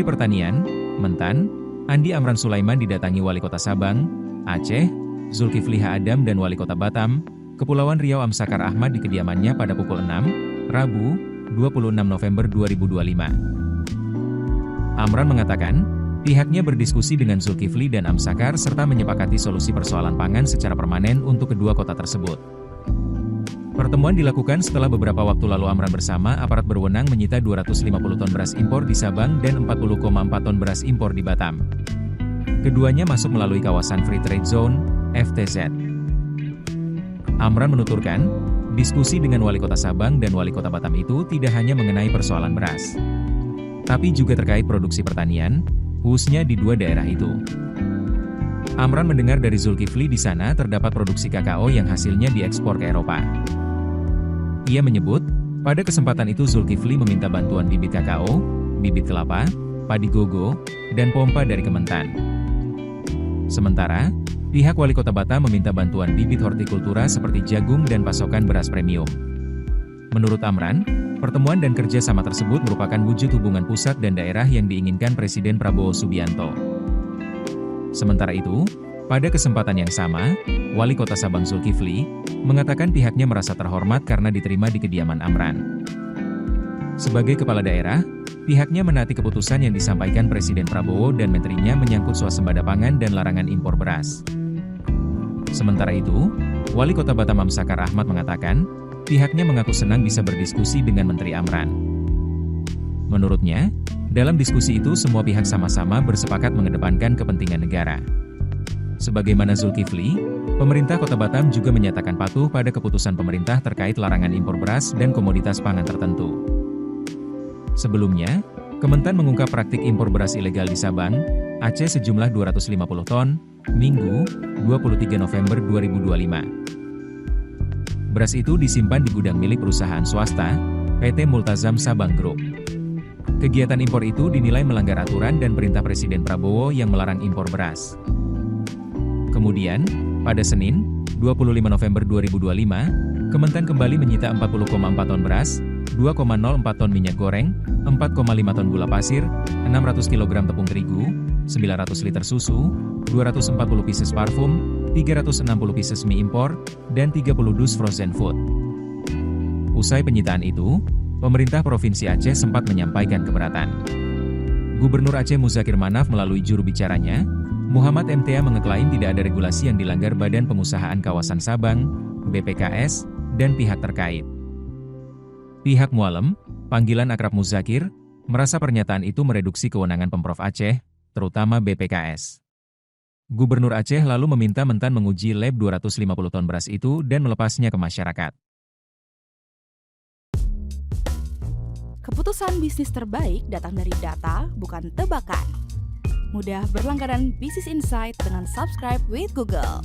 Pertanian, Mentan, Andi Amran Sulaiman didatangi Wali Kota Sabang, Aceh, Zulkifli H. Adam dan Wali Kota Batam, Kepulauan Riau Amsakar Ahmad di kediamannya pada pukul 6, Rabu, 26 November 2025. Amran mengatakan, pihaknya berdiskusi dengan Zulkifli dan Amsakar serta menyepakati solusi persoalan pangan secara permanen untuk kedua kota tersebut. Pertemuan dilakukan setelah beberapa waktu lalu Amran bersama aparat berwenang menyita 250 ton beras impor di Sabang dan 40,4 ton beras impor di Batam. Keduanya masuk melalui kawasan Free Trade Zone, FTZ. Amran menuturkan, diskusi dengan Wali Kota Sabang dan Wali Kota Batam itu tidak hanya mengenai persoalan beras, tapi juga terkait produksi pertanian, khususnya di dua daerah itu. Amran mendengar dari Zulkifli di sana terdapat produksi kakao yang hasilnya diekspor ke Eropa. Ia menyebut, pada kesempatan itu Zulkifli meminta bantuan bibit kakao, bibit kelapa, padi gogo, dan pompa dari Kementan. Sementara, pihak Wali Kota Batam meminta bantuan bibit hortikultura seperti jagung dan pasokan beras premium. Menurut Amran, pertemuan dan kerja sama tersebut merupakan wujud hubungan pusat dan daerah yang diinginkan Presiden Prabowo Subianto. Sementara itu, pada kesempatan yang sama, Wali Kota Sabang Zulkifli mengatakan pihaknya merasa terhormat karena diterima di kediaman Amran. Sebagai kepala daerah, pihaknya menaati keputusan yang disampaikan Presiden Prabowo dan menterinya menyangkut swasembada pangan dan larangan impor beras. Sementara itu, Wali Kota Batam Amsakar Ahmad mengatakan, pihaknya mengaku senang bisa berdiskusi dengan Menteri Amran. Menurutnya, dalam diskusi itu semua pihak sama-sama bersepakat mengedepankan kepentingan negara. Sebagaimana Zulkifli, pemerintah Kota Batam juga menyatakan patuh pada keputusan pemerintah terkait larangan impor beras dan komoditas pangan tertentu. Sebelumnya, Kementan mengungkap praktik impor beras ilegal di Sabang, Aceh sejumlah 250 ton, Minggu, 23 November 2025. Beras itu disimpan di gudang milik perusahaan swasta, PT Multazam Sabang Group. Kegiatan impor itu dinilai melanggar aturan dan perintah Presiden Prabowo yang melarang impor beras. Kemudian, pada Senin, 25 November 2025, Kementan kembali menyita 40,4 ton beras, 2,04 ton minyak goreng, 4,5 ton gula pasir, 600 kg tepung terigu, 900 liter susu, 240 pieces parfum, 360 pieces mie impor, dan 30 dus frozen food. Usai penyitaan itu, pemerintah Provinsi Aceh sempat menyampaikan keberatan. Gubernur Aceh Muzakir Manaf melalui juru bicaranya, Muhammad MTA mengeklaim tidak ada regulasi yang dilanggar Badan Pengusahaan Kawasan Sabang, BPKS, dan pihak terkait. Pihak Mualem, panggilan akrab Muzakir, merasa pernyataan itu mereduksi kewenangan Pemprov Aceh, terutama BPKS. Gubernur Aceh lalu meminta Mentan menguji lab 250 ton beras itu dan melepasnya ke masyarakat. Keputusan bisnis terbaik datang dari data, bukan tebakan. Mudah berlangganan Business Insight dengan subscribe with Google.